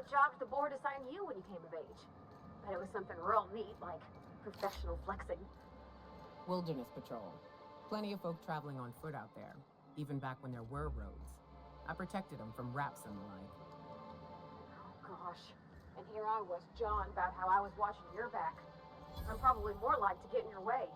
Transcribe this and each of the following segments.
What job did the board assign you when you came of age? Bet it was something real neat, like professional flexing. Wilderness patrol. Plenty of folk traveling on foot out there, even back when there were roads. I protected them from raps and the like. Oh gosh, and here I was jawing about how I was watching your back. I'm probably more like to get in your way.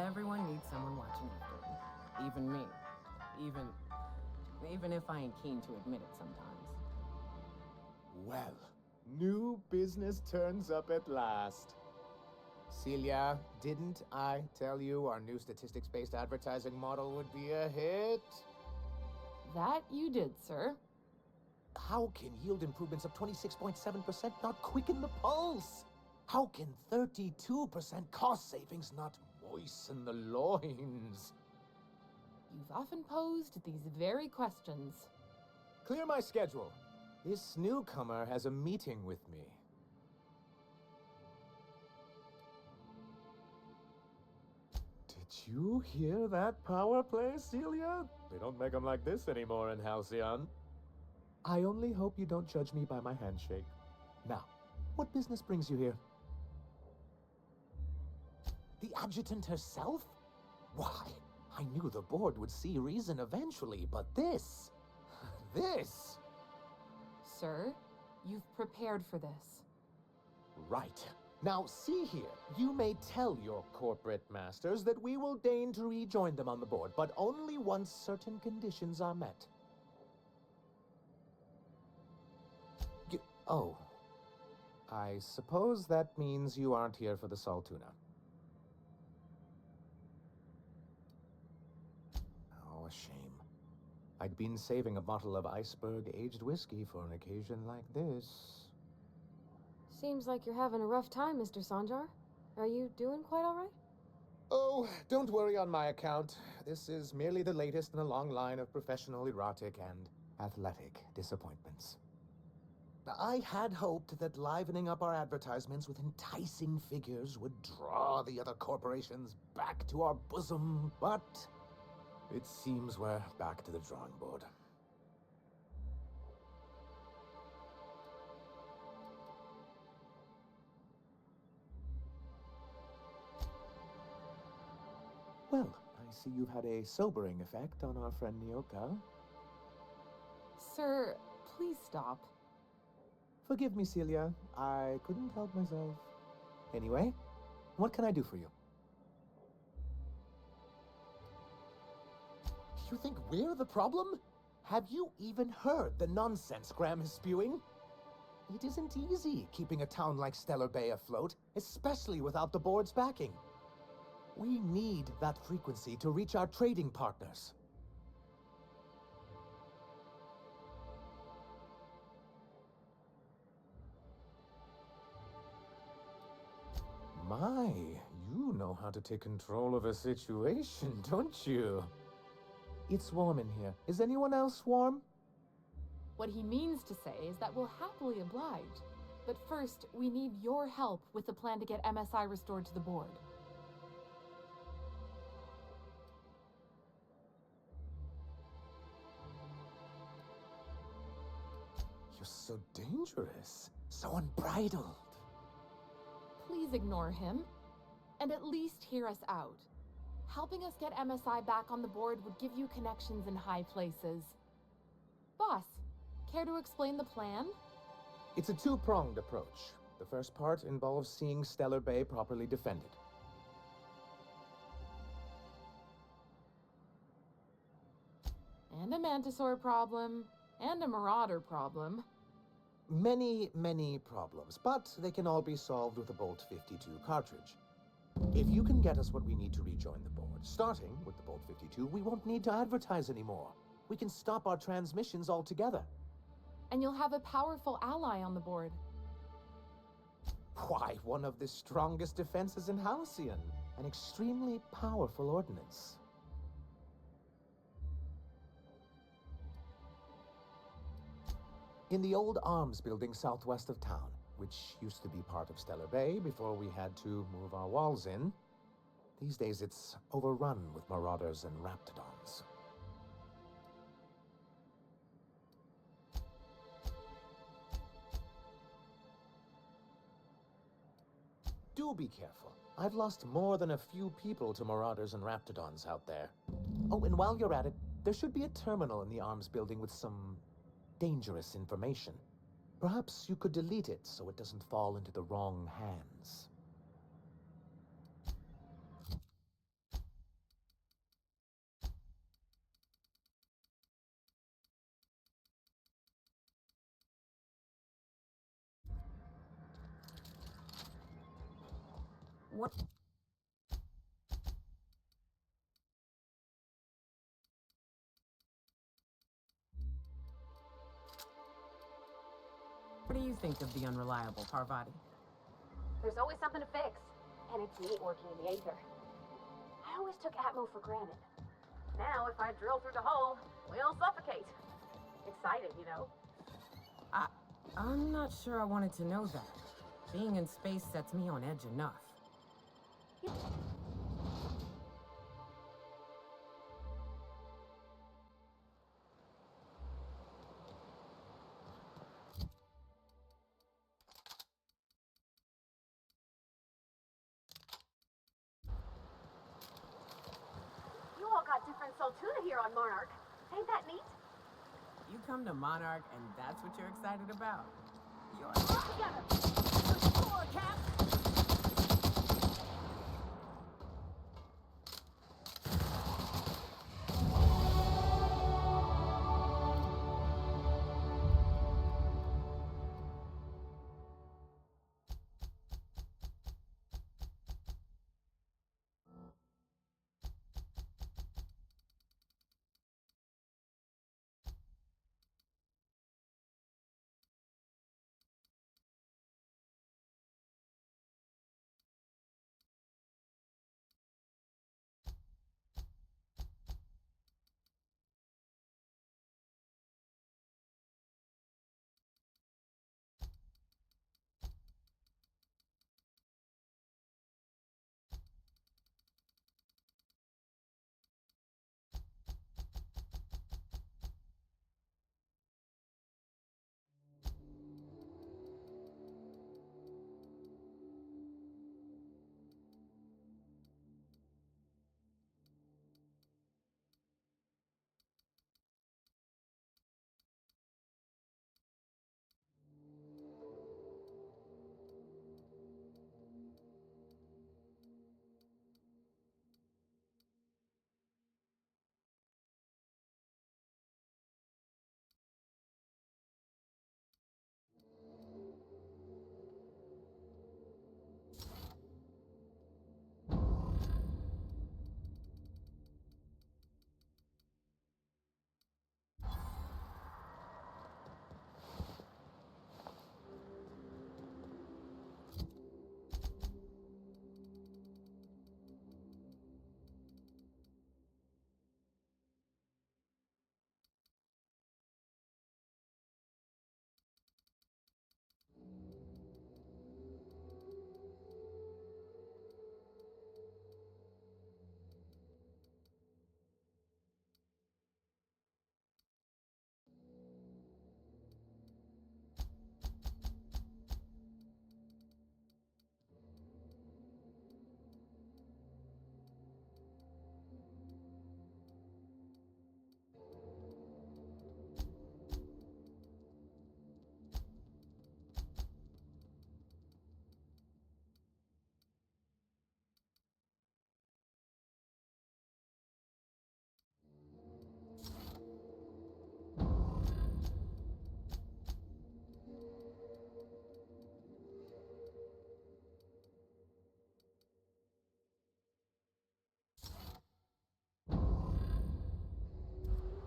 Everyone needs someone watching after them. Even me. Even if I ain't keen to admit it sometimes. Well, new business turns up at last. Celia, didn't I tell you our new statistics-based advertising model would be a hit? That you did, sir. How can yield improvements of 26.7% not quicken the pulse? How can 32% cost savings not moisten the loins? You've often posed these very questions. Clear my schedule. This newcomer has a meeting with me. Did you hear that power play, Celia? They don't make them like this anymore in Halcyon. I only hope you don't judge me by my handshake. Now, what business brings you here? The adjutant herself? Why, I knew the board would see reason eventually, but this... this... Sir, you've prepared for this. Right. Now, see here. You may tell your corporate masters that we will deign to rejoin them on the board, but only once certain conditions are met. Oh. I suppose that means you aren't here for the Saltuna. Oh, a shame. I'd been saving a bottle of iceberg-aged whiskey for an occasion like this. Seems like you're having a rough time, Mr. Sanjar. Are you doing quite all right? Oh, don't worry on my account. This is merely the latest in a long line of professional erotic and athletic disappointments. I had hoped that livening up our advertisements with enticing figures would draw the other corporations back to our bosom, but it seems we're back to the drawing board. Well, I see you've had a sobering effect on our friend Nyoka. Sir, please stop. Forgive me, Celia. I couldn't help myself. Anyway, what can I do for you? You think we're the problem? Have you even heard the nonsense Graham is spewing? It isn't easy keeping a town like Stellar Bay afloat, especially without the board's backing. We need that frequency to reach our trading partners. My, you know how to take control of a situation, don't you? It's warm in here. Is anyone else warm? What he means to say is that we'll happily oblige. But first, we need your help with the plan to get MSI restored to the board. You're so dangerous, so unbridled. Please ignore him, and at least hear us out. Helping us get MSI back on the board would give you connections in high places. Boss, care to explain the plan? It's a two-pronged approach. The first part involves seeing Stellar Bay properly defended. And a Mantisaur problem, and a Marauder problem. Many, many problems, but they can all be solved with a Bolt 52 cartridge. If you can get us what we need to rejoin the board, starting with the Bolt 52, we won't need to advertise anymore. We can stop our transmissions altogether. And you'll have a powerful ally on the board. Why, one of the strongest defenses in Halcyon. An extremely powerful ordnance. In the old arms building southwest of town, which used to be part of Stellar Bay before we had to move our walls in, these days it's overrun with marauders and raptidons. Do be careful. I've lost more than a few people to marauders and raptidons out there. Oh, and while you're at it, there should be a terminal in the arms building with some dangerous information. Perhaps you could delete it so it doesn't fall into the wrong hands. What? What do you think of the unreliable Parvati? There's always something to fix, and it's neat working in the Aether. I always took Atmo for granted. Now, if I drill through the hole, we'll suffocate. Excited, you know? I'm not sure I wanted to know that. Being in space sets me on edge enough. You all got different Soltuna here on Monarch. Ain't that neat? You come to Monarch and that's what you're excited about? You're... Together! Score, Cap!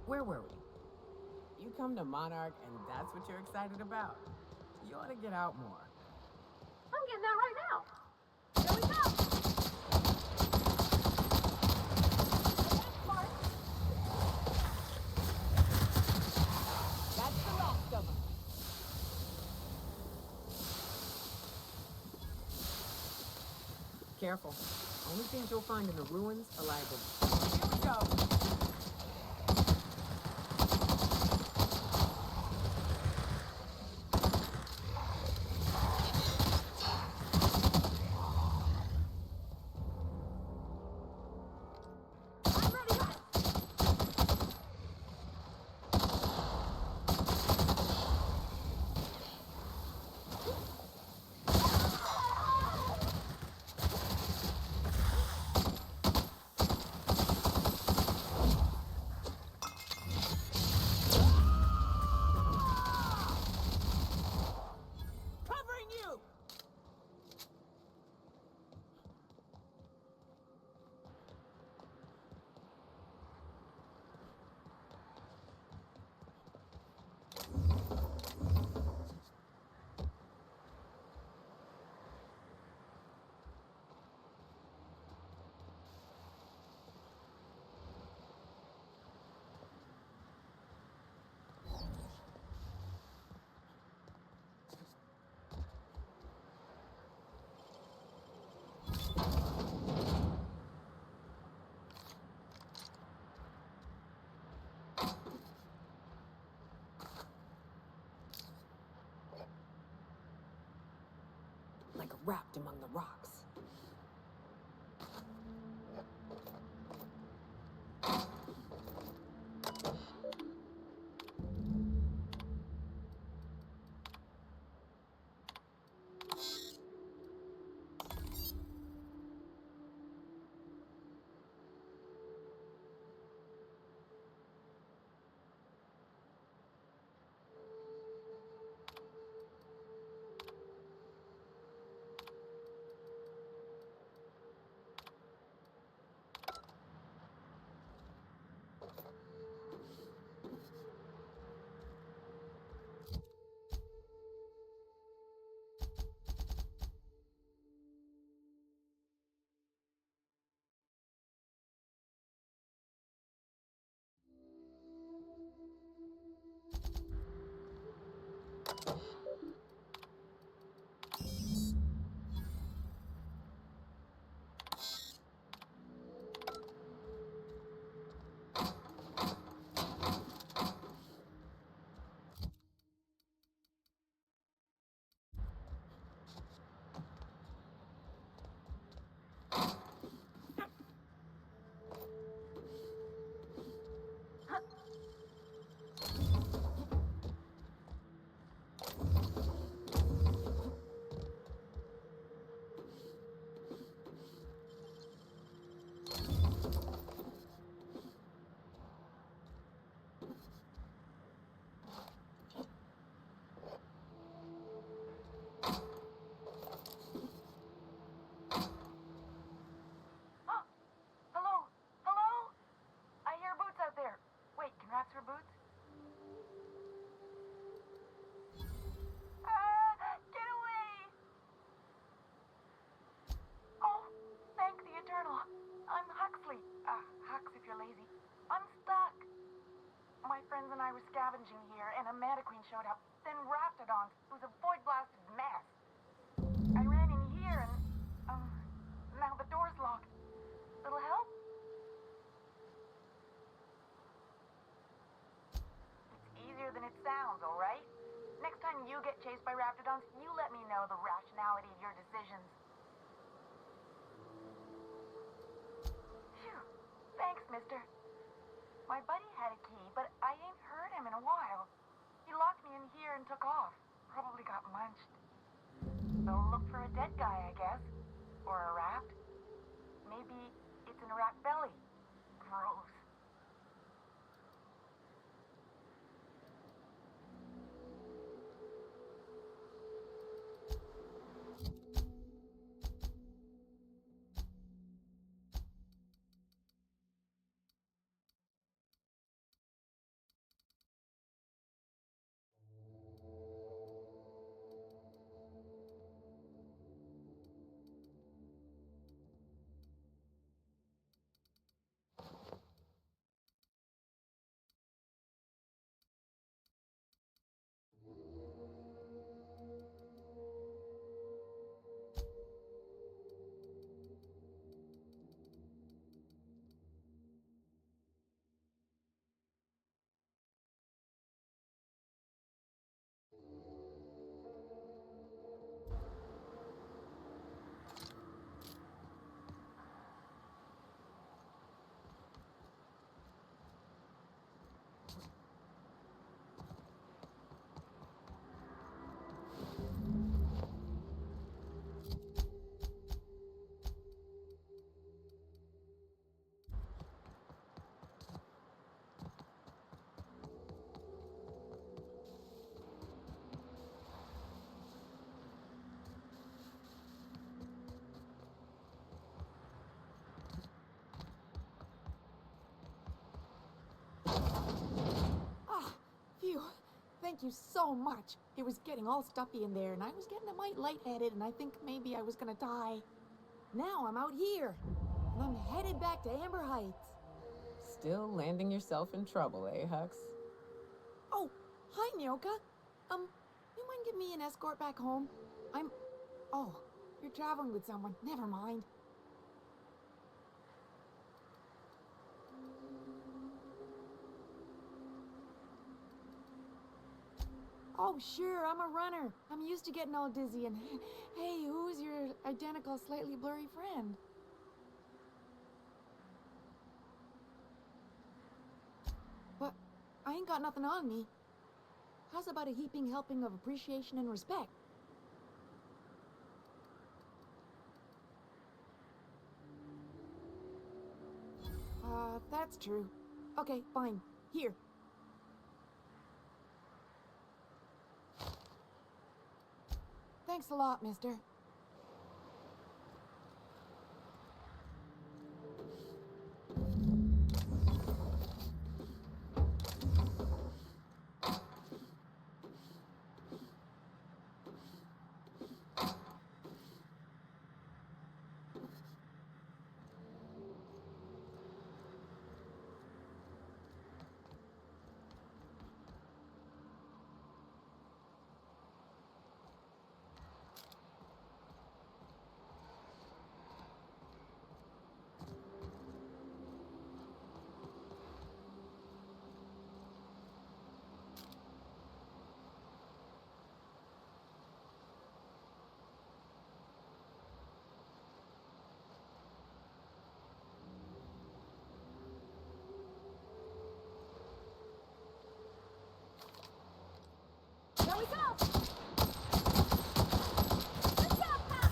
Where were we? You come to Monarch and that's what you're excited about? You ought to get out more. I'm getting that right now. Here we go. That's the last of them. Careful. Only things you'll find in the ruins are liabilities. Here we go. Covering you! Like wrapped among the rocks. Scavenging here, and a Mantiqueen showed up. Then Raptidons. It was a void-blasted mess. I ran in here, and now the door's locked. Little help? It's easier than it sounds, all right? Next time you get chased by Raptidons, you let me know the rationality of your decisions. Phew. Thanks, mister. My buddy had a key, but I ain't heard him in a while. He locked me in here and took off. Probably got munched. So look for a dead guy, I guess. Or a rat. Maybe it's in a rat belly. Gross. thank you so much. It was getting all stuffy in there, and I was getting a mite lightheaded, and I think maybe I was gonna die. Now I'm out here, and I'm headed back to Amber Heights. Still landing yourself in trouble, eh, Hux? Oh, hi, Nyoka. You mind giving me an escort back home? Oh, you're traveling with someone. Never mind. Oh, sure, I'm a runner. I'm used to getting all dizzy and... Hey, who's your identical, slightly blurry friend? But I ain't got nothing on me. How's about a heaping helping of appreciation and respect? That's true. Okay, fine. Here. Thanks a lot, mister. Here we go! Let's go, Pop!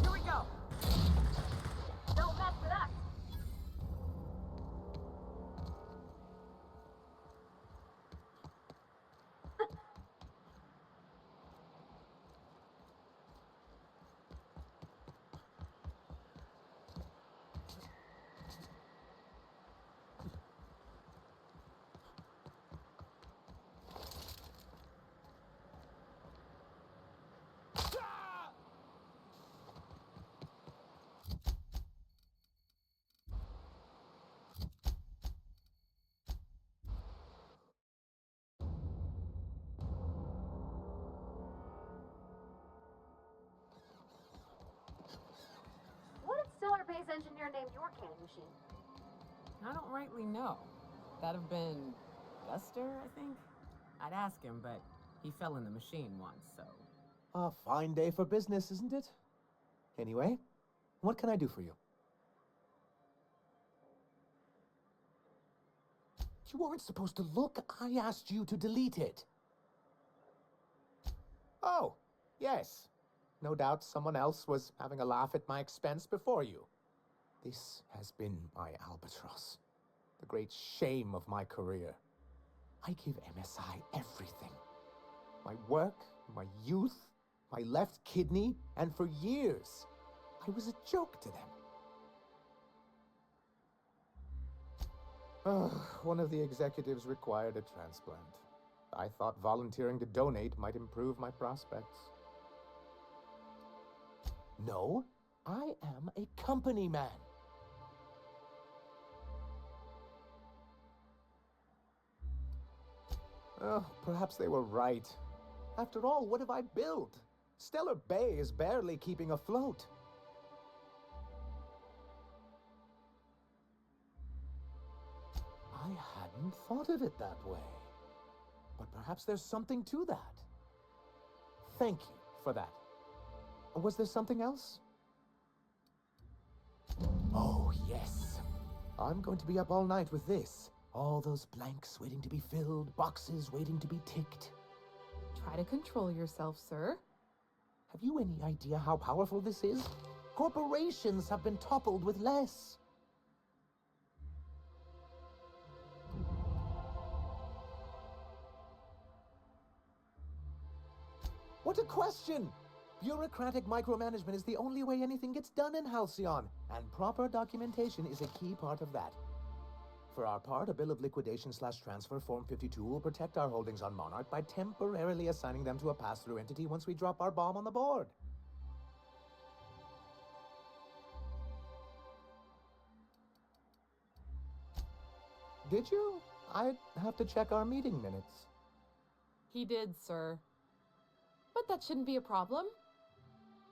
Here we go! Don't mess with us! What did Stellar Bay's engineer name your cannon machine? I don't rightly know. That'd have been Guster, I think? I'd ask him, but he fell in the machine once, so... A fine day for business, isn't it? Anyway, what can I do for you? You weren't supposed to look. I asked you to delete it. Oh, yes. No doubt someone else was having a laugh at my expense before you. This has been my albatross. The great shame of my career. I give MSI everything. My work, my youth, my left kidney, and for years, I was a joke to them. One of the executives required a transplant. I thought volunteering to donate might improve my prospects. No, I am a company man. Oh, perhaps they were right. After all, what have I built? Stellar Bay is barely keeping afloat. I hadn't thought of it that way. But perhaps there's something to that. Thank you for that. Was there something else? Oh, yes. I'm going to be up all night with this. All those blanks waiting to be filled, boxes waiting to be ticked. Try to control yourself, sir. Have you any idea how powerful this is? Corporations have been toppled with less. What a question! Bureaucratic micromanagement is the only way anything gets done in Halcyon, and proper documentation is a key part of that. For our part, a bill of liquidation/transfer Form 52 will protect our holdings on Monarch by temporarily assigning them to a pass-through entity once we drop our bomb on the board. Did you? I'd have to check our meeting minutes. He did, sir. But that shouldn't be a problem.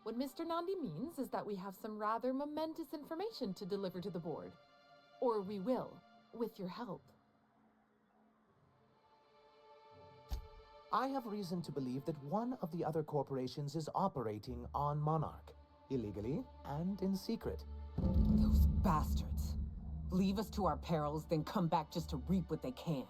What Mr. Nandi means is that we have some rather momentous information to deliver to the board. Or we will, with your help. I have reason to believe that one of the other corporations is operating on Monarch, illegally and in secret. Those bastards. Leave us to our perils, then come back just to reap what they can.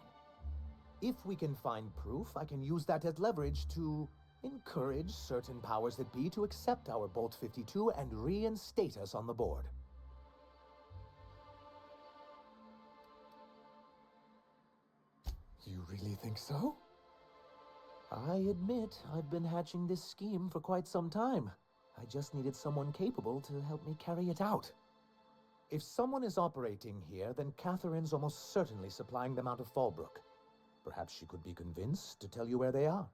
If we can find proof, I can use that as leverage to encourage certain powers that be to accept our Bolt 52 and reinstate us on the board. You really think so? I admit I've been hatching this scheme for quite some time. I just needed someone capable to help me carry it out. If someone is operating here, then Catherine's almost certainly supplying them out of Fallbrook. Perhaps she could be convinced to tell you where they are.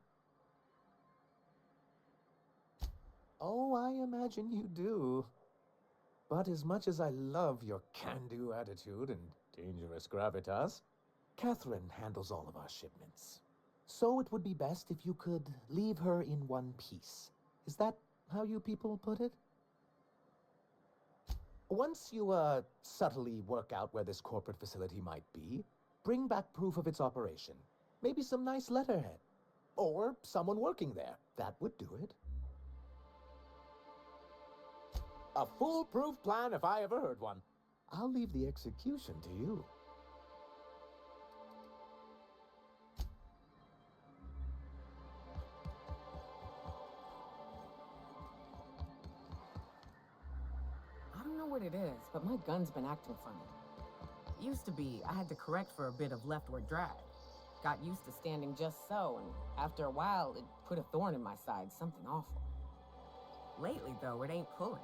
Oh, I imagine you do. But as much as I love your can-do attitude and dangerous gravitas, Catherine handles all of our shipments. So it would be best if you could leave her in one piece. Is that how you people put it? Once you, subtly work out where this corporate facility might be, bring back proof of its operation. Maybe some nice letterhead. Or someone working there. That would do it. A foolproof plan if I ever heard one. I'll leave the execution to you. I don't know what it is, but my gun's been acting funny. It used to be I had to correct for a bit of leftward drag. Got used to standing just so, and after a while, it put a thorn in my side, something awful. Lately, though, it ain't pulling.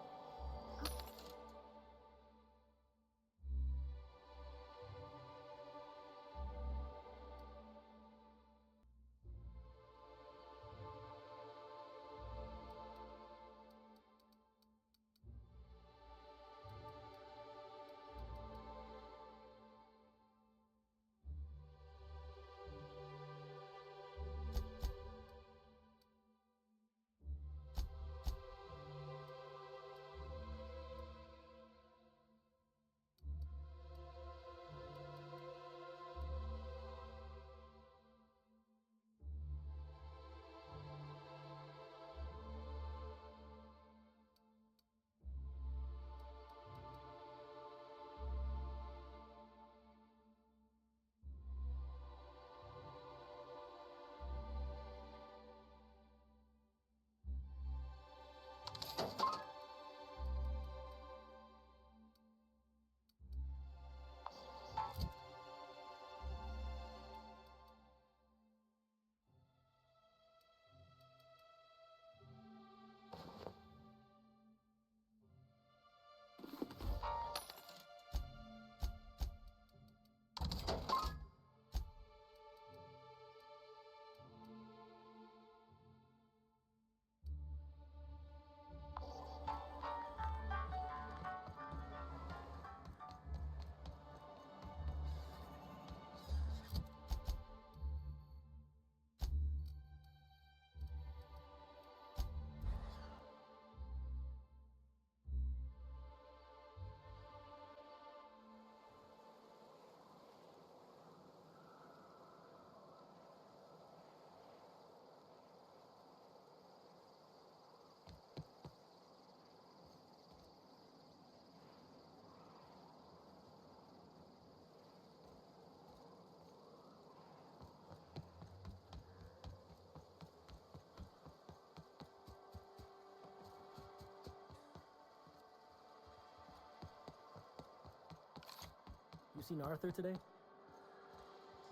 seen Arthur today?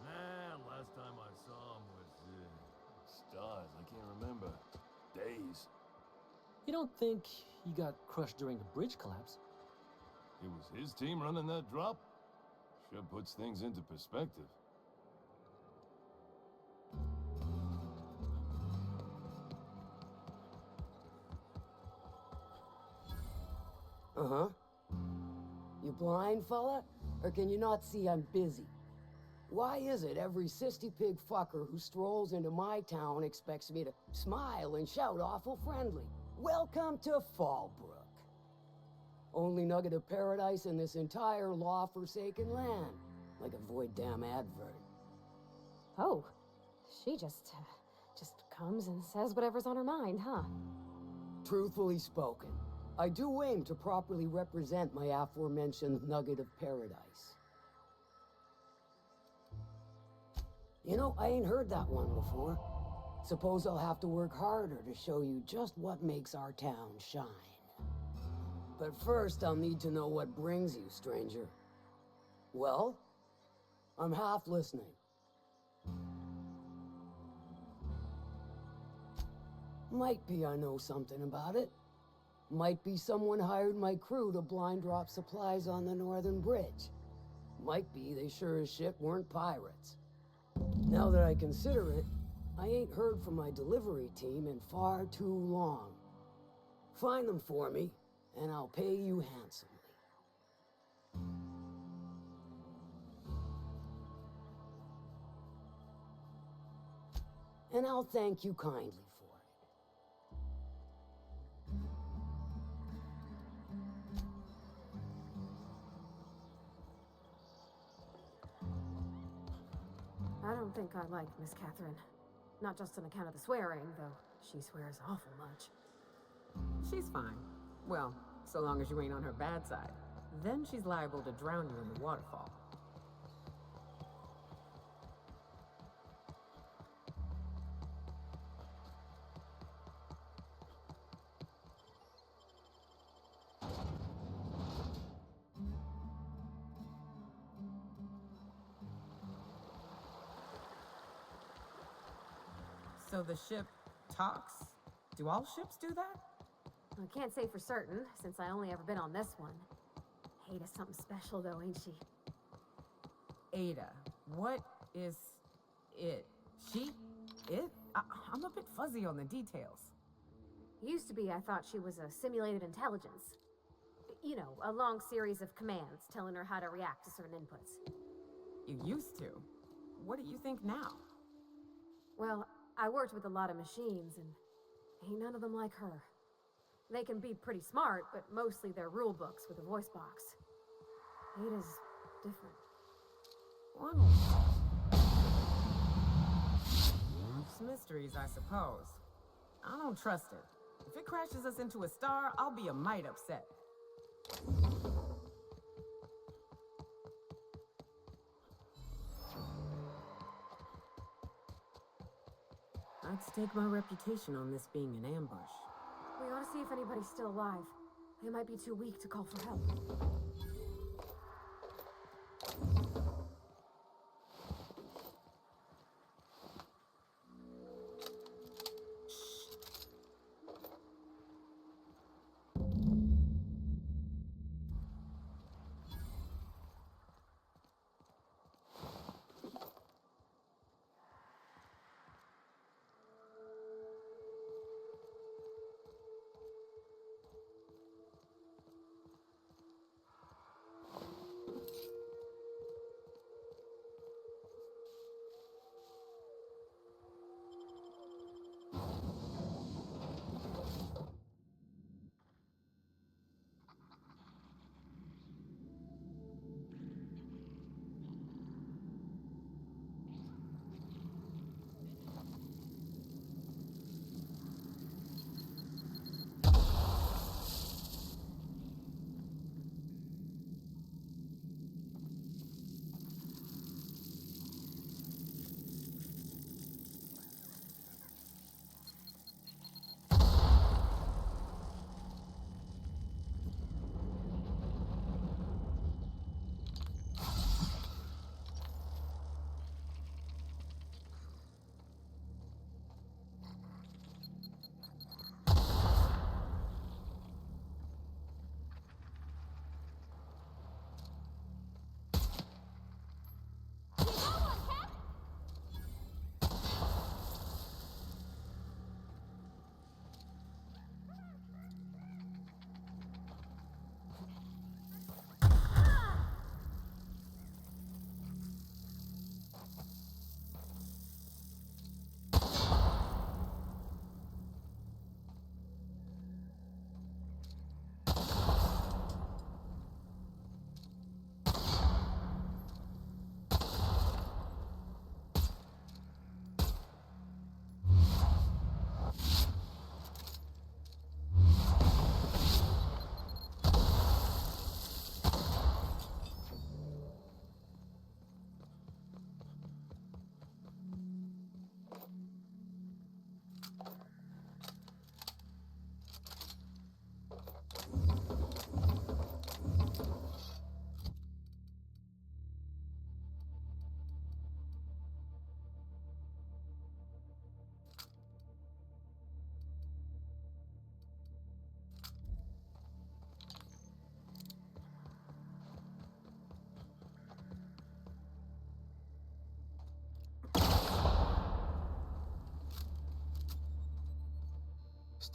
Nah, last time I saw him was, stars, I can't remember. Days. You don't think he got crushed during the bridge collapse? It was his team running that drop? Sure puts things into perspective. Uh-huh. You blind, fella? Or can you not see I'm busy? Why is it every sissy pig fucker who strolls into my town expects me to smile and shout awful friendly? Welcome to Fallbrook. Only nugget of paradise in this entire law-forsaken land. Like a void damn advert. Oh, she just comes and says whatever's on her mind, huh? Truthfully spoken, I do aim to properly represent my aforementioned nugget of paradise. You know, I ain't heard that one before. Suppose I'll have to work harder to show you just what makes our town shine. But first, I'll need to know what brings you, stranger. Well, I'm half listening. Might be I know something about it. Might be someone hired my crew to blind drop supplies on the northern bridge. Might be they sure as shit weren't pirates. Now that I consider it, I ain't heard from my delivery team in far too long. Find them for me, and I'll pay you handsomely. And I'll thank you kindly for it. I don't think I like Miss Catherine. Not just on account of the swearing, though she swears awful much. She's fine. Well, so long as you ain't on her bad side. Then she's liable to drown you in the waterfall. So the ship talks? Do all ships do that? I can't say for certain, since I only ever been on this one. Ada's something special, though, ain't she? Ada. What is it? She? It? I'm a bit fuzzy on the details. Used to be, I thought she was a simulated intelligence. You know, a long series of commands telling her how to react to certain inputs. You used to. What do you think now? Well, I worked with a lot of machines, and ain't none of them like her. They can be pretty smart, but mostly they're rule books with a voice box. Ada's different. Well, it's mysteries, I suppose. I don't trust her. If it crashes us into a star, I'll be a mite upset. I'd stake my reputation on this being an ambush. We ought to see if anybody's still alive. They might be too weak to call for help.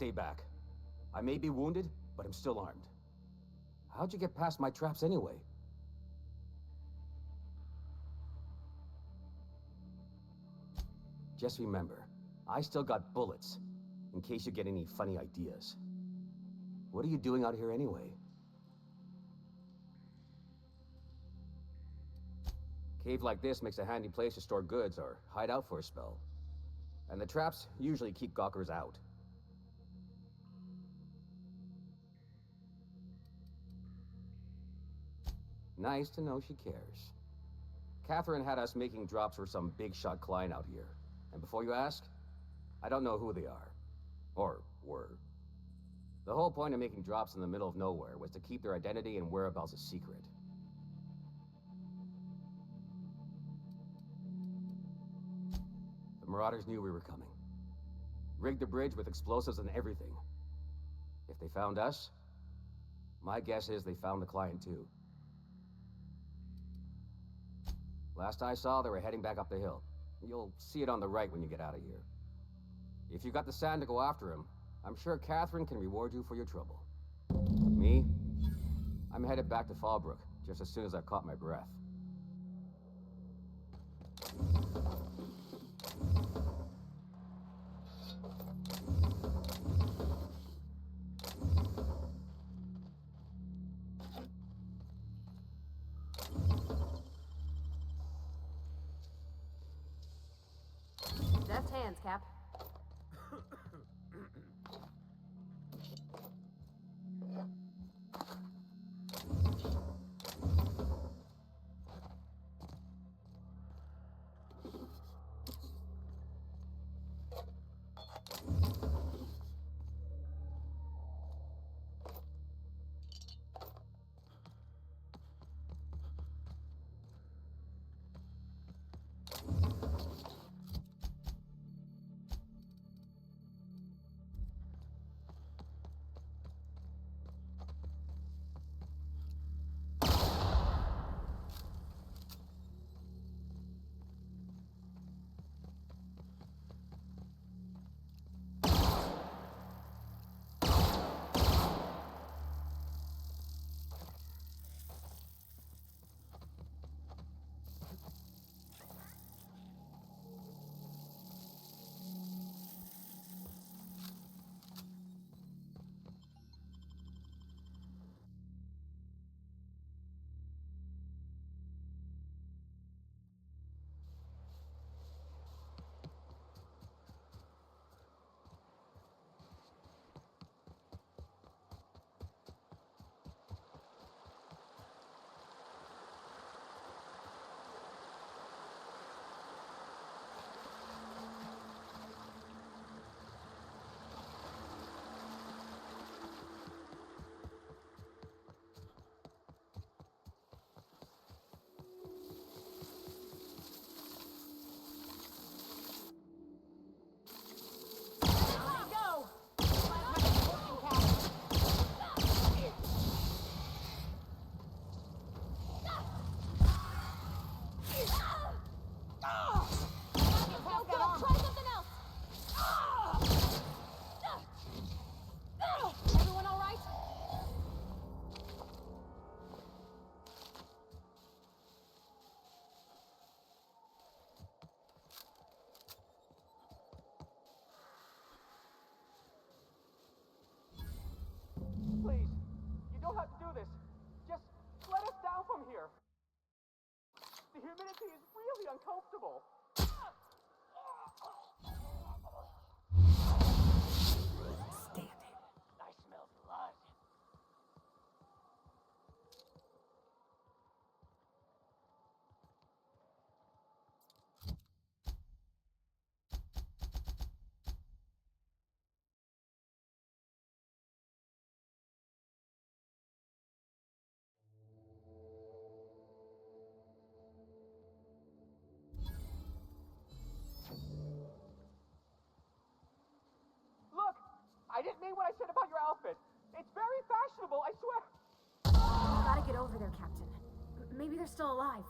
Stay back. I may be wounded, but I'm still armed. How'd you get past my traps anyway? Just remember, I still got bullets, in case you get any funny ideas. What are you doing out here anyway? Cave like this makes a handy place to store goods or hide out for a spell. And the traps usually keep gawkers out. Nice to know she cares. Catherine had us making drops for some big shot client out here. And before you ask, I don't know who they are. Or were. The whole point of making drops in the middle of nowhere was to keep their identity and whereabouts a secret. The Marauders knew we were coming. Rigged the bridge with explosives and everything. If they found us, my guess is they found the client too. Last I saw, they were heading back up the hill. You'll see it on the right when you get out of here. If you got the sand to go after him, I'm sure Catherine can reward you for your trouble. Me? I'm headed back to Fallbrook, just as soon as I've caught my breath. Deft hands, Cap. Please, you don't have to do this. Just let us down from here. The humidity is really uncomfortable. Stand it. I smell blood. Look, I didn't mean what I said about your outfit. It's very fashionable, I swear. Gotta get over there, Captain. Maybe they're still alive.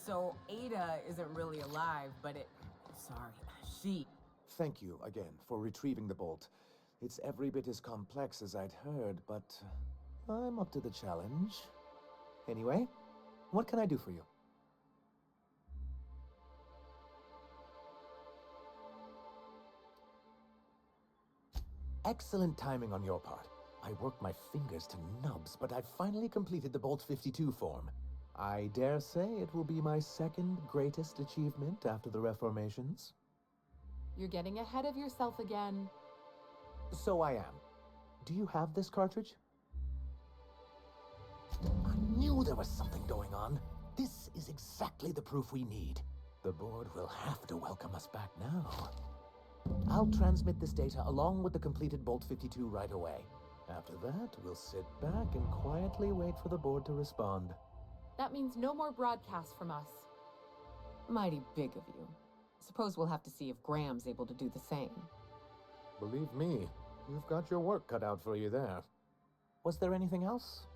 So Ada isn't really alive, but she... Thank you again for retrieving the bolt. It's every bit as complex as I'd heard, but I'm up to the challenge. Anyway, what can I do for you? Excellent timing on your part. I worked my fingers to nubs, but I've finally completed the Bolt 52 form. I dare say it will be my second greatest achievement after the Reformations. You're getting ahead of yourself again. So I am. Do you have this cartridge? I knew there was something going on. This is exactly the proof we need. The board will have to welcome us back now. I'll transmit this data along with the completed Bolt 52 right away. After that, we'll sit back and quietly wait for the board to respond. That means no more broadcasts from us. Mighty big of you. Suppose we'll have to see if Graham's able to do the same. Believe me, you've got your work cut out for you there. Was there anything else?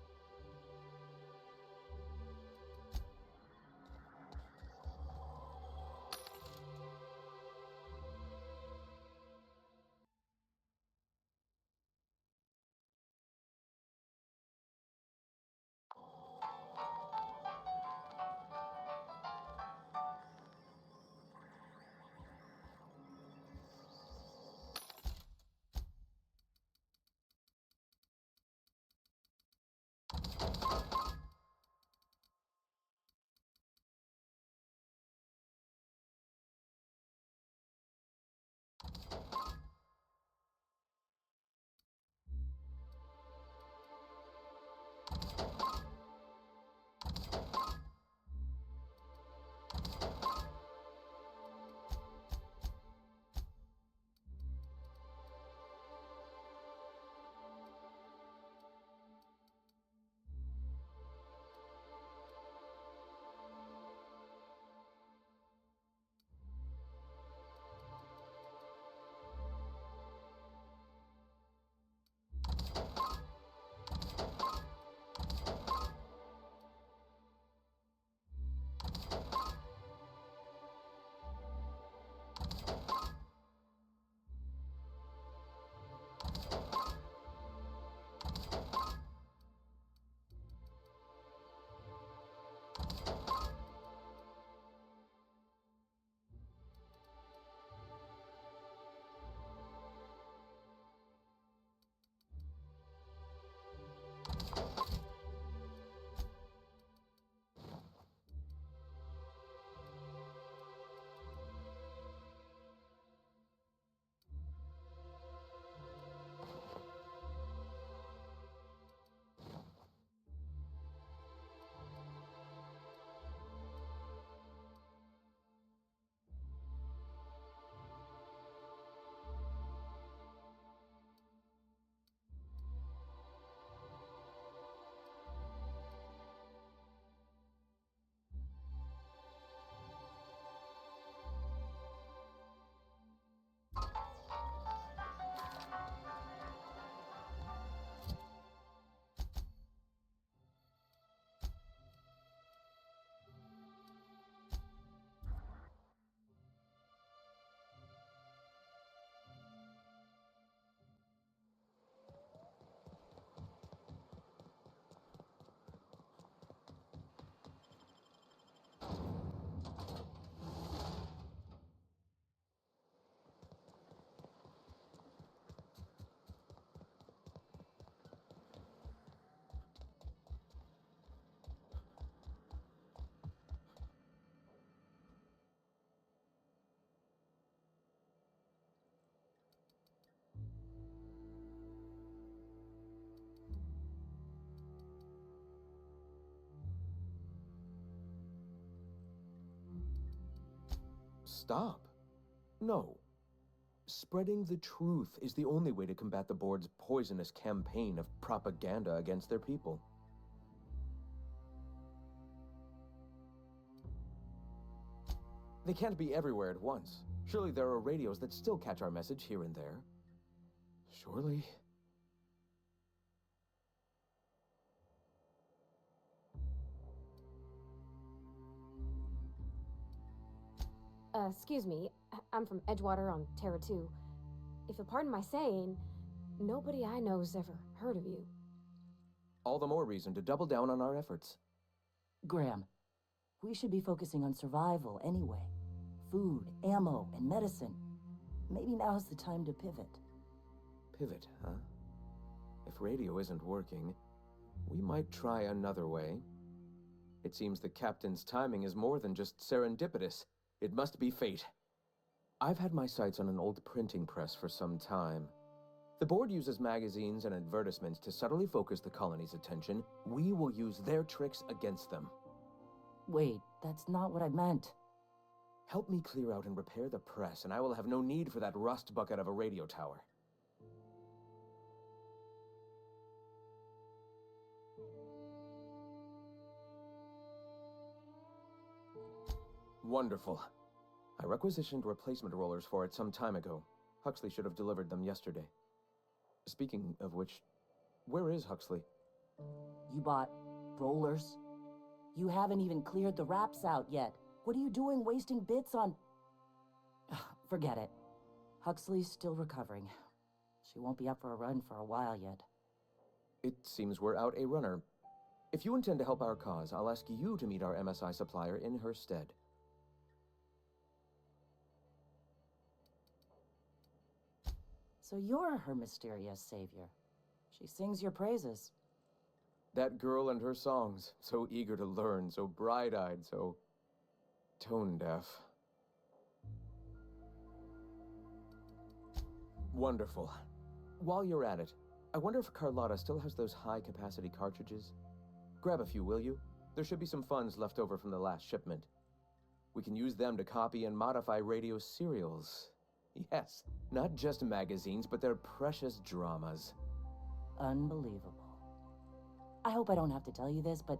Stop. No. Spreading the truth is the only way to combat the board's poisonous campaign of propaganda against their people. They can't be everywhere at once. Surely there are radios that still catch our message here and there. Surely. Excuse me, I'm from Edgewater on Terra 2. If you'll pardon my saying, nobody I know's ever heard of you. All the more reason to double down on our efforts. Graham, we should be focusing on survival anyway. Food, ammo, and medicine. Maybe now's the time to pivot. Pivot, huh? If radio isn't working, we might try another way. It seems the captain's timing is more than just serendipitous. It must be fate. I've had my sights on an old printing press for some time. The board uses magazines and advertisements to subtly focus the colony's attention. We will use their tricks against them. Wait, that's not what I meant. Help me clear out and repair the press, and I will have no need for that rust bucket of a radio tower. Wonderful. I requisitioned replacement rollers for it some time ago. Huxley should have delivered them yesterday. Speaking of which, where is Huxley? You bought rollers? You haven't even cleared the wraps out yet. What are you doing wasting bits on... Forget it. Huxley's still recovering. She won't be up for a run for a while yet. It seems we're out a runner. If you intend to help our cause, I'll ask you to meet our MSI supplier in her stead. So you're her mysterious savior. She sings your praises. That girl and her songs, so eager to learn, so bright-eyed, so tone-deaf. Wonderful. While you're at it, I wonder if Carlotta still has those high-capacity cartridges? Grab a few, will you? There should be some funds left over from the last shipment. We can use them to copy and modify radio serials. Yes, not just magazines, but their precious dramas. Unbelievable. I hope I don't have to tell you this, but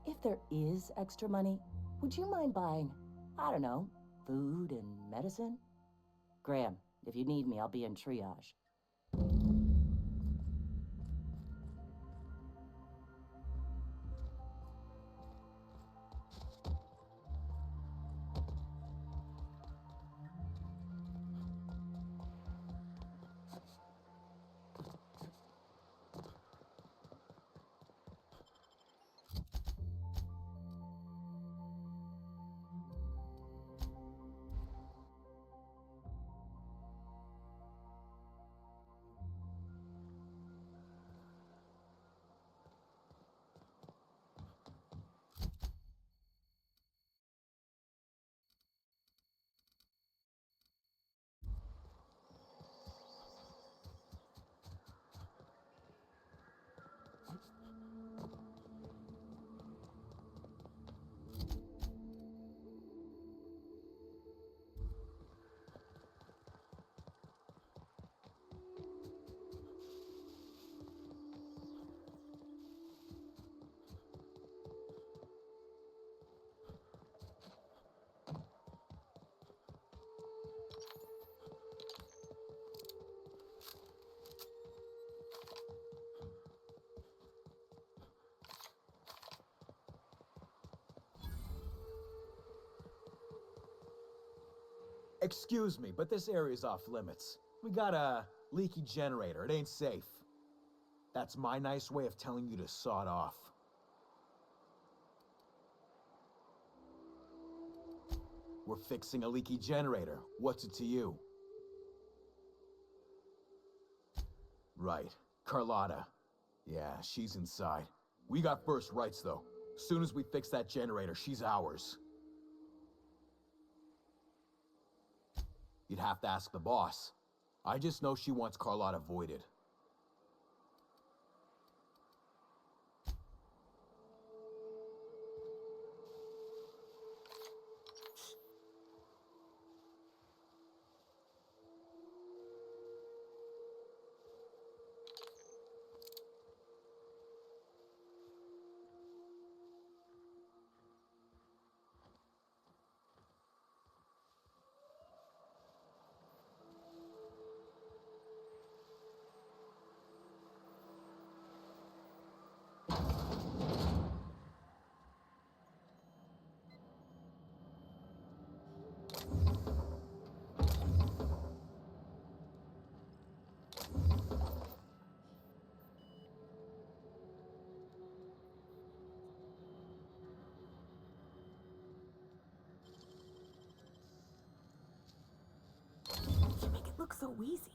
if there is extra money, would you mind buying, I don't know, food and medicine? Graham, if you need me, I'll be in triage. Excuse me, but this area's off limits. We got a leaky generator. It ain't safe. That's my nice way of telling you to sod off. We're fixing a leaky generator. What's it to you? Right. Carlotta. Yeah, she's inside. We got first rights, though. Soon as we fix that generator, she's ours. You'd have to ask the boss. I just know she wants Carlotta voided. looks so easy.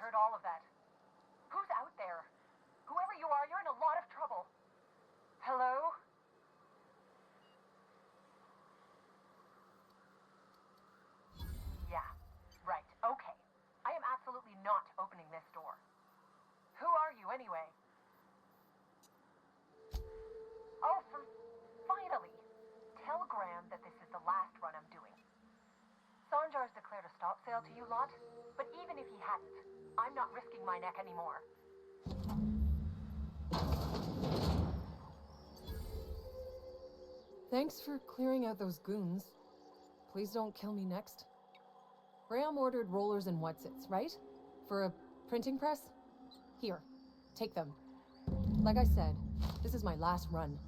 All of that. Who's out there? Whoever you are, you're in a lot of trouble. Hello? Yeah, right, okay. I am absolutely not opening this door. Who are you, anyway? Oh, finally. Tell Graham that this is the last run I'm doing. Sanjar's declared a stop sale to you lot, but even if he hadn't, I'm not risking my neck anymore. Thanks for clearing out those goons. Please don't kill me next. Graham ordered rollers and whatsits, right? For a printing press? Here, take them. Like I said, this is my last run.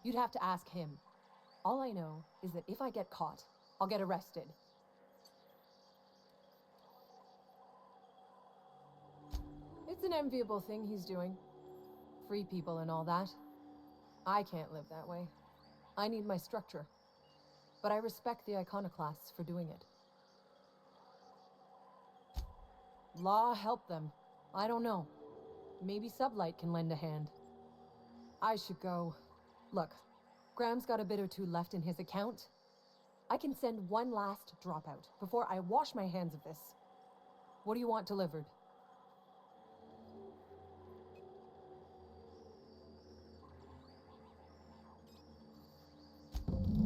You'd have to ask him. All I know is that if I get caught, I'll get arrested. It's an enviable thing he's doing. Free people and all that. I can't live that way. I need my structure. But I respect the iconoclasts for doing it. Law help them. I don't know. Maybe Sublight can lend a hand. I should go. Look, Graham's got a bit or two left in his account. I can send one last dropout before I wash my hands of this. What do you want delivered?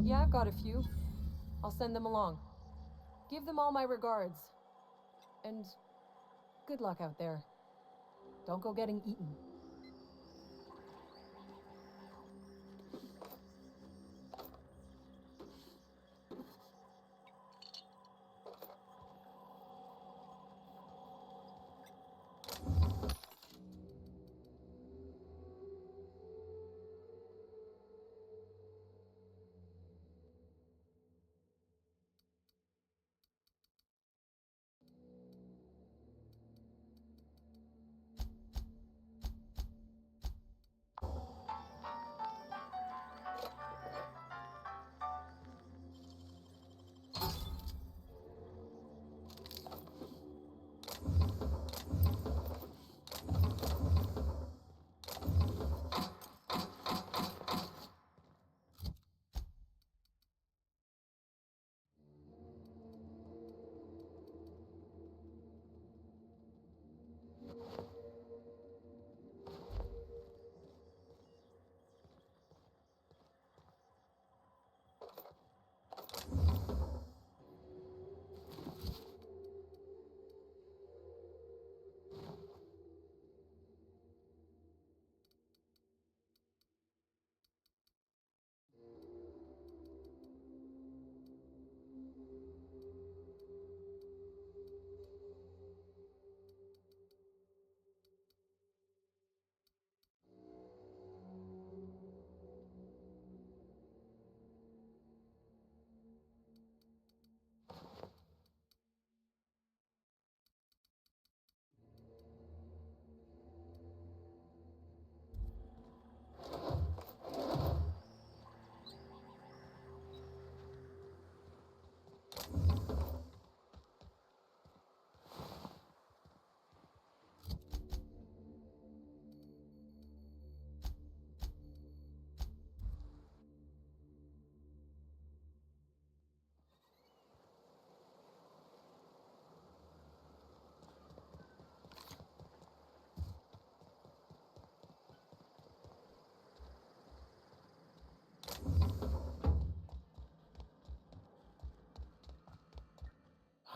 Yeah, I've got a few. I'll send them along. Give them all my regards. And good luck out there. Don't go getting eaten.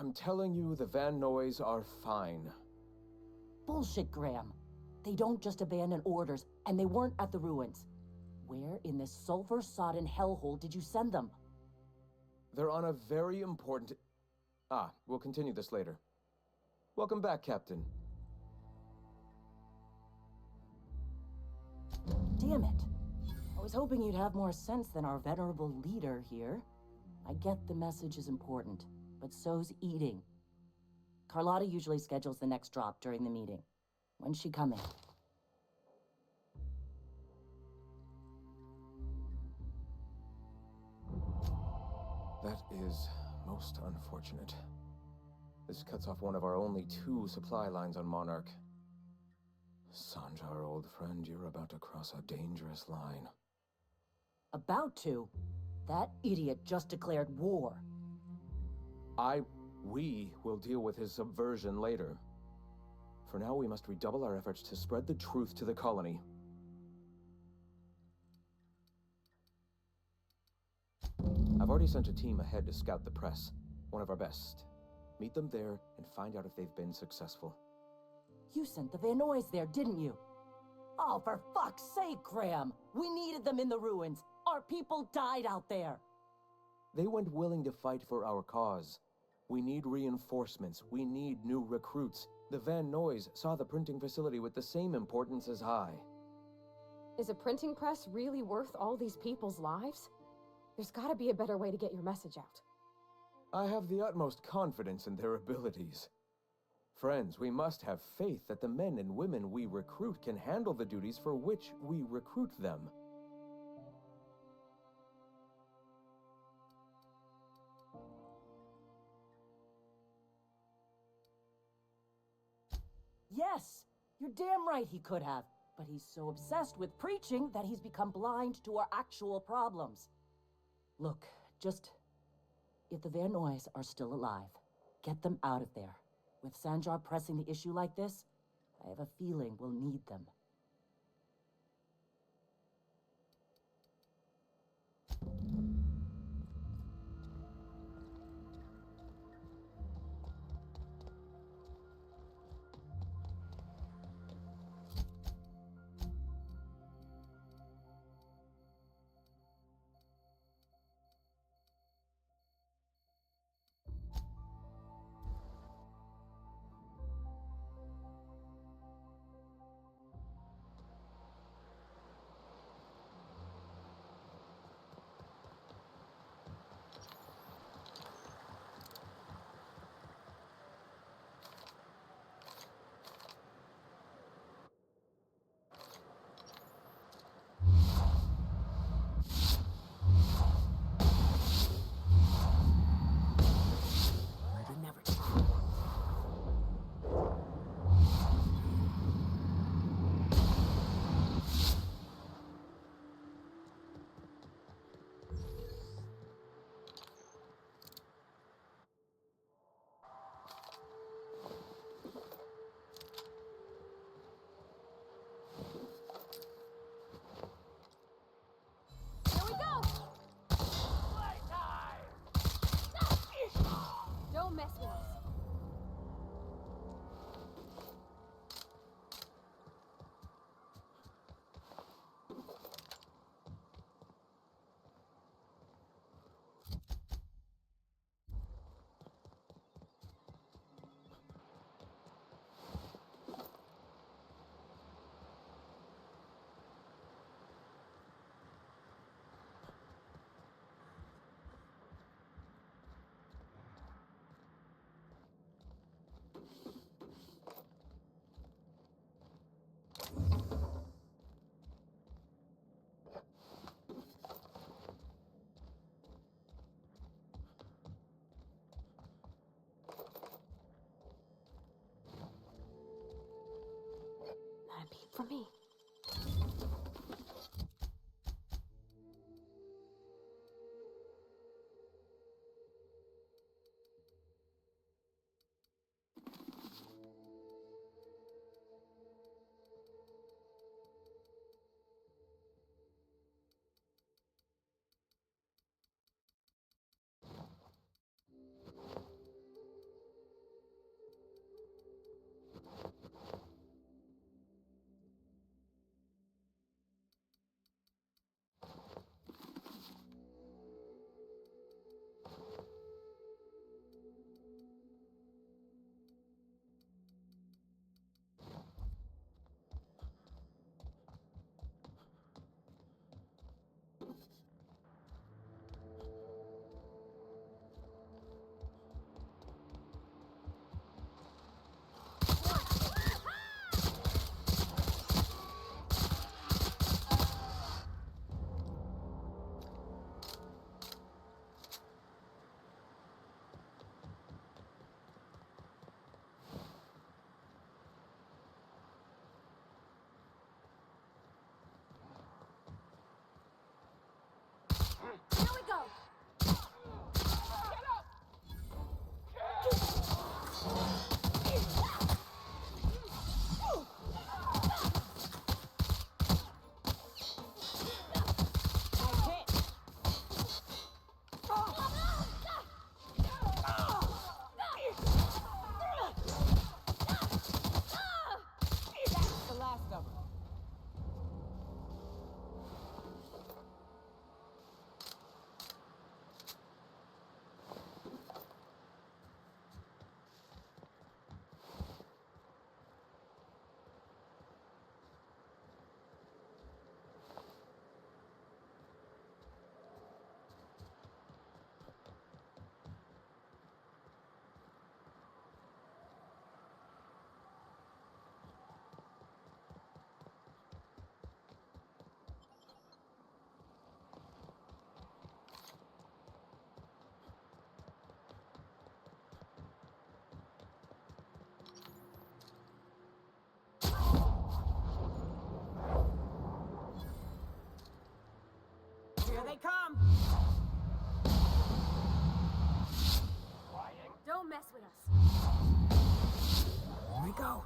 I'm telling you, the Van Noys are fine. Bullshit, Graham. They don't just abandon orders, and they weren't at the ruins. Where in this sulfur-sodden hellhole did you send them? They're on a very important... we'll continue this later. Welcome back, Captain. Damn it. I was hoping you'd have more sense than our venerable leader here. I get the message is important, but so's eating. Carlotta usually schedules the next drop during the meeting. When's she coming? That is most unfortunate. This cuts off one of our only 2 supply lines on Monarch. Sanjar, old friend, you're about to cross a dangerous line. About to? That idiot just declared war. We will deal with his subversion later. For now, we must redouble our efforts to spread the truth to the colony. I've already sent a team ahead to scout the press, one of our best. Meet them there and find out if they've been successful. You sent the Van Noys there, didn't you? Oh, for fuck's sake, Graham! We needed them in the ruins! Our people died out there! They went willing to fight for our cause. We need reinforcements. We need new recruits. The Van Noys saw the printing facility with the same importance as I. Is a printing press really worth all these people's lives? There's gotta be a better way to get your message out. I have the utmost confidence in their abilities. Friends, we must have faith that the men and women we recruit can handle the duties for which we recruit them. Yes! You're damn right he could have. But he's so obsessed with preaching that he's become blind to our actual problems. Look, if the Van Noys are still alive, get them out of there. With Sanjar pressing the issue like this, I have a feeling we'll need them. Don't mess with us. Not a peep from me. come! Don't mess with us. Here we go.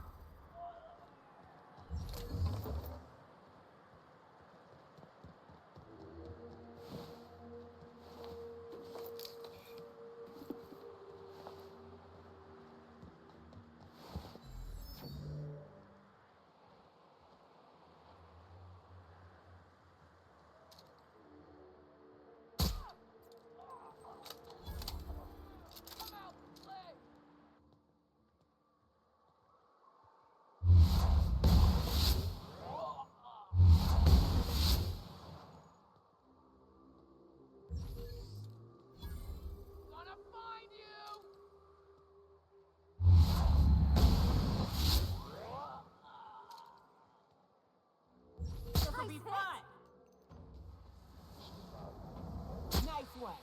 This'll be fun! Nice one!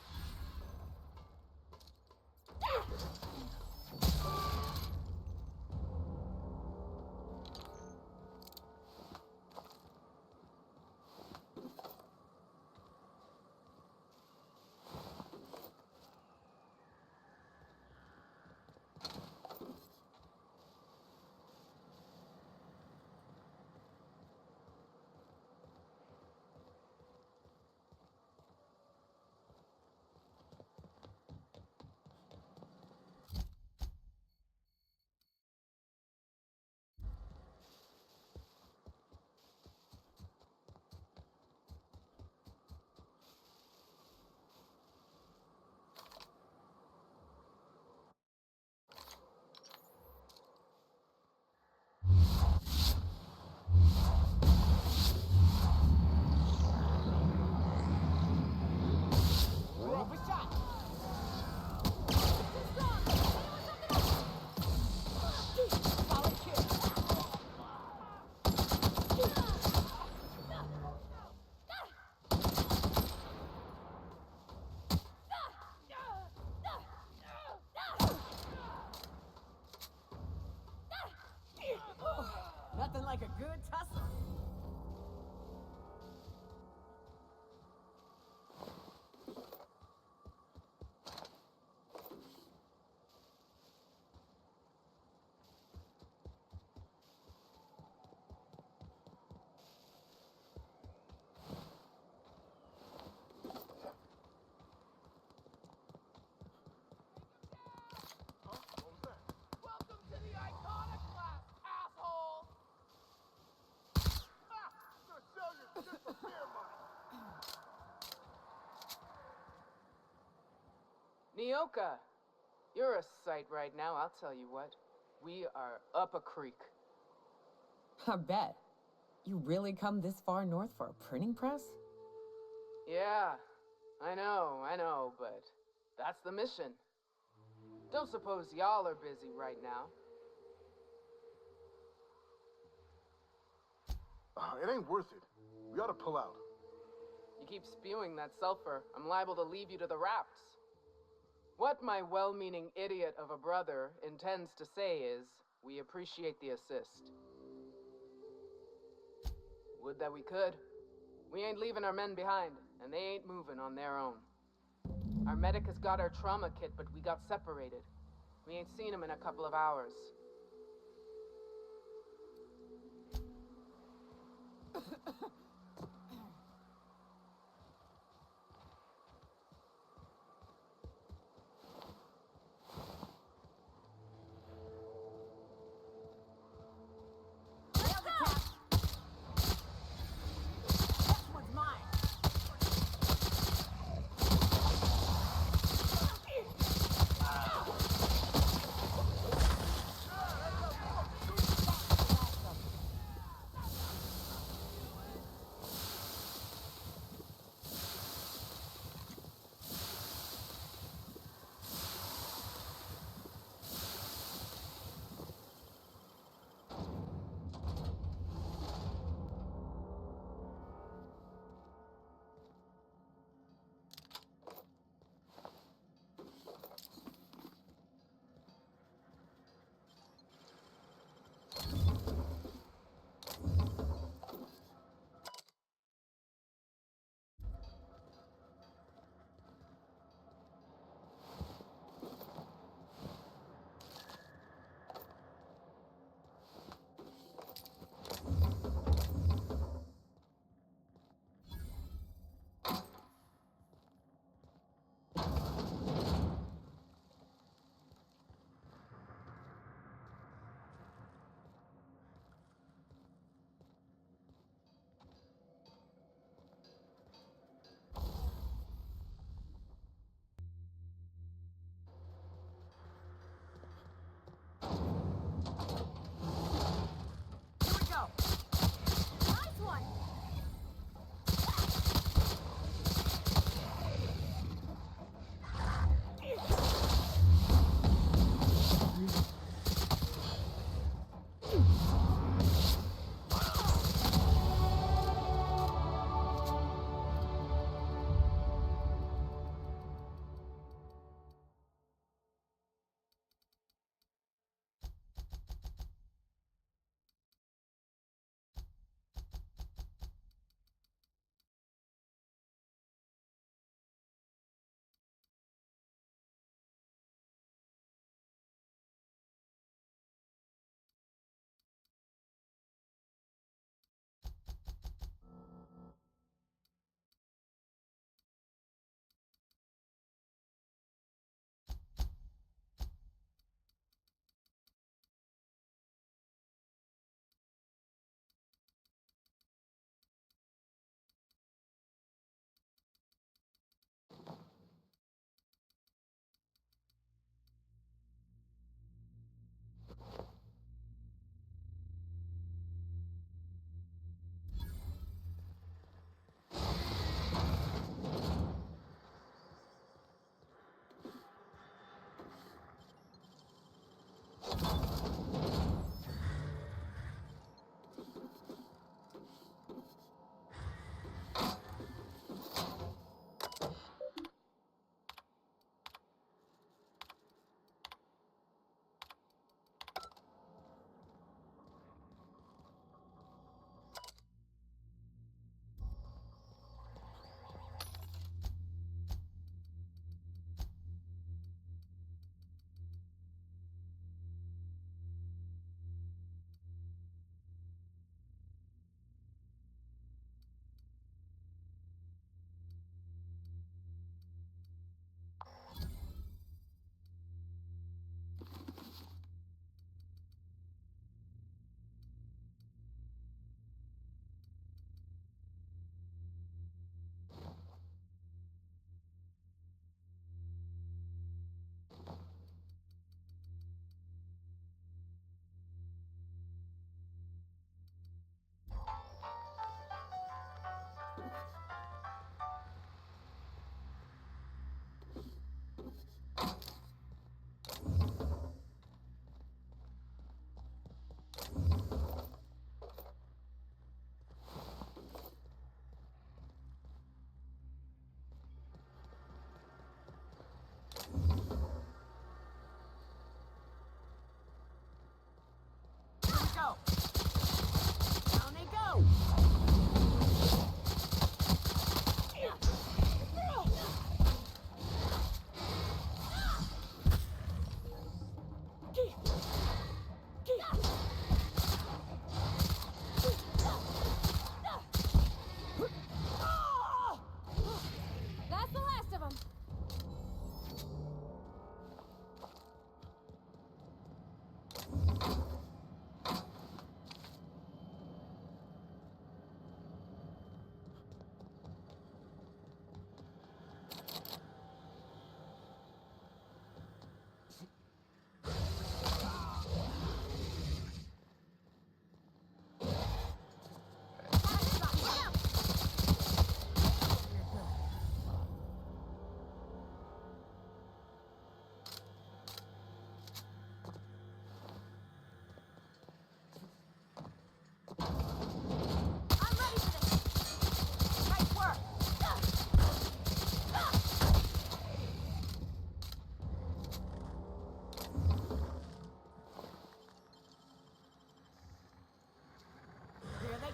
Nothing like a good tussle. Nyoka, you're a sight right now, I'll tell you what. We are up a creek. I bet. You really come this far north for a printing press? Yeah, I know, but that's the mission. Don't suppose y'all are busy right now. It ain't worth it. We ought to pull out. You keep spewing that sulfur, I'm liable to leave you to the rafts. What my well-meaning idiot of a brother intends to say is, we appreciate the assist. Would that we could. We ain't leaving our men behind, and they ain't moving on their own. Our medic has got our trauma kit, but we got separated. We ain't seen him in a couple of hours.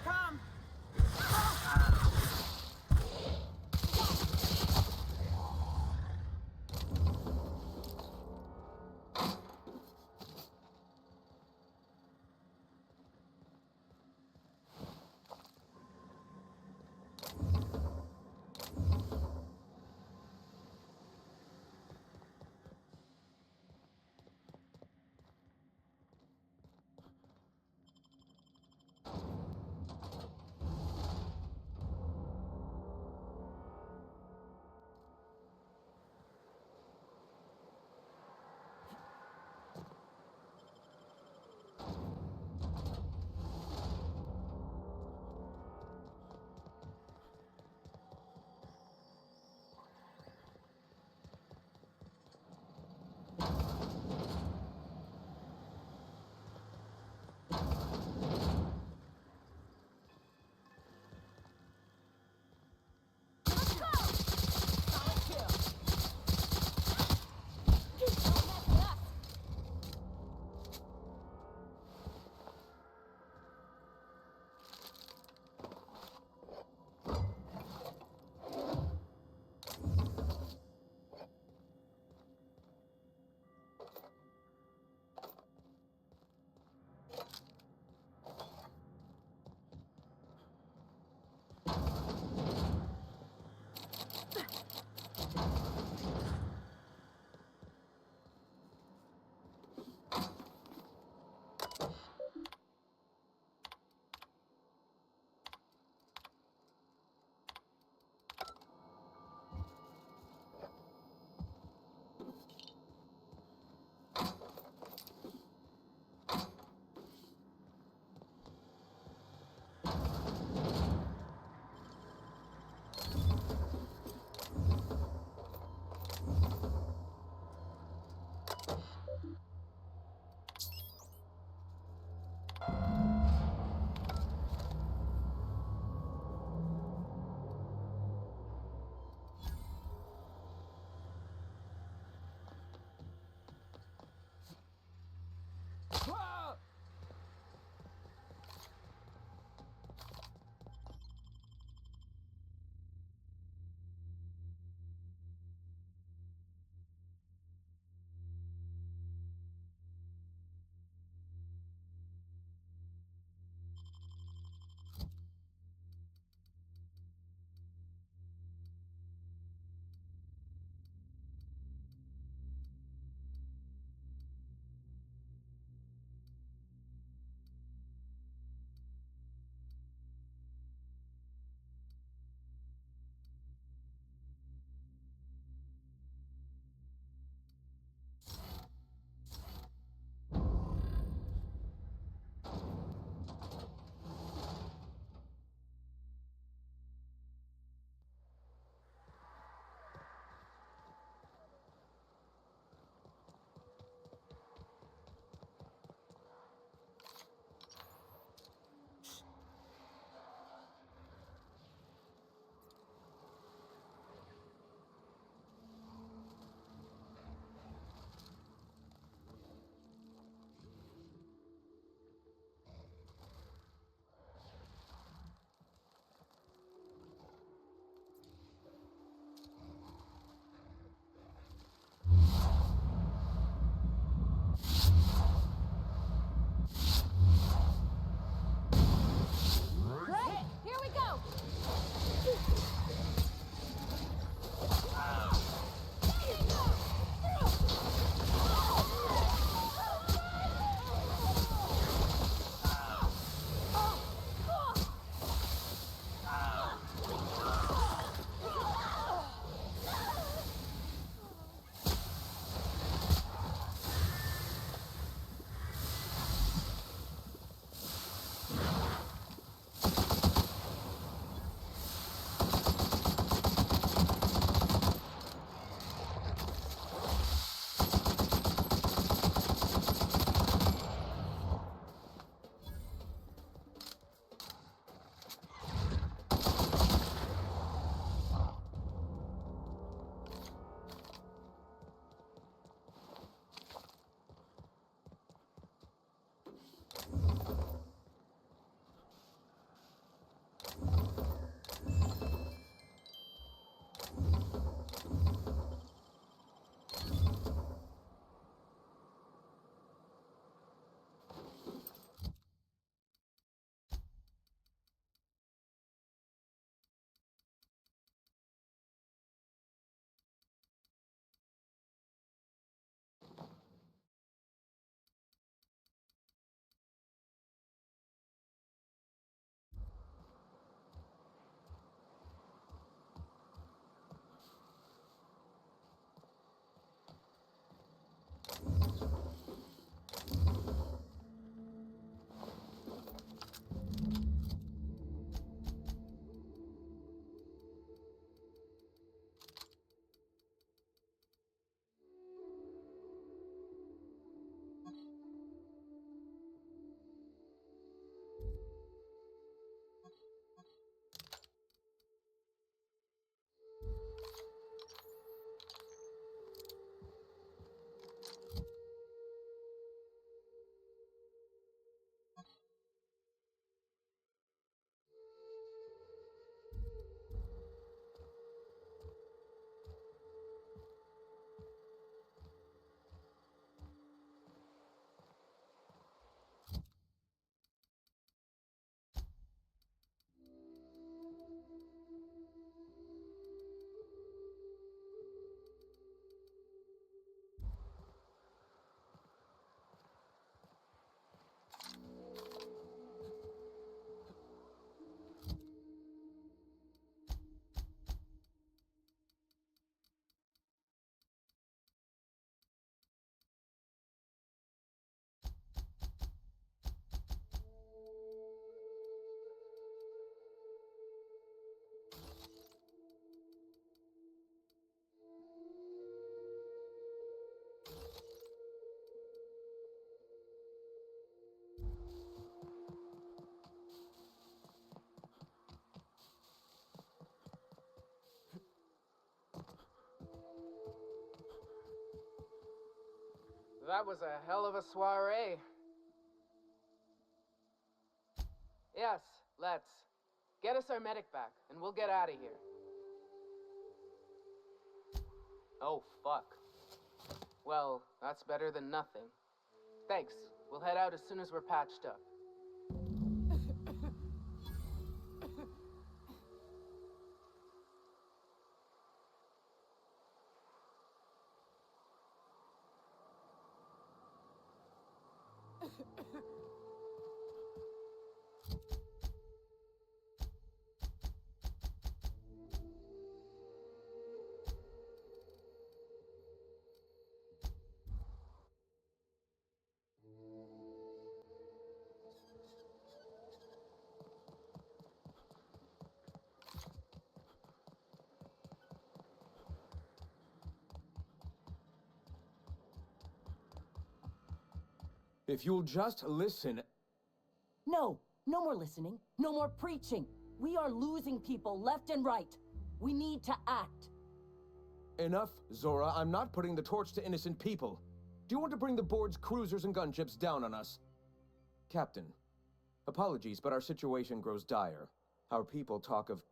come! That was a hell of a soiree. Yes, let's. Get us our medic back, and we'll get out of here. Oh, fuck. Well, that's better than nothing. Thanks. We'll head out as soon as we're patched up. If you'll just listen... No, no more listening. No more preaching. We are losing people left and right. We need to act. Enough, Zora. I'm not putting the torch to innocent people. Do you want to bring the board's cruisers and gunships down on us? Captain, apologies, but our situation grows dire. Our people talk of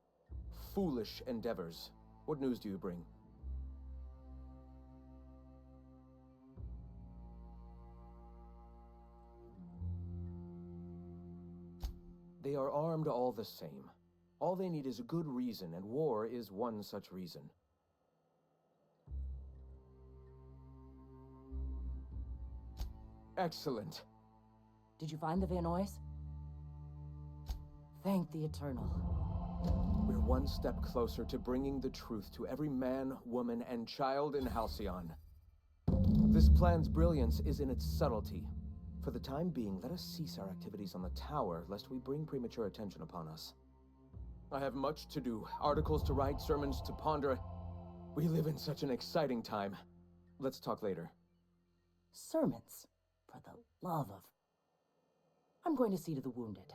foolish endeavors. What news do you bring? They are armed all the same. All they need is a good reason, and war is one such reason. Excellent. Did you find the Vanois? Thank the Eternal. We're one step closer to bringing the truth to every man, woman, and child in Halcyon. This plan's brilliance is in its subtlety. For the time being, let us cease our activities on the tower, lest we bring premature attention upon us. I have much to do, articles to write, sermons to ponder. We live in such an exciting time. Let's talk later. Sermons? For the love of... I'm going to see to the wounded.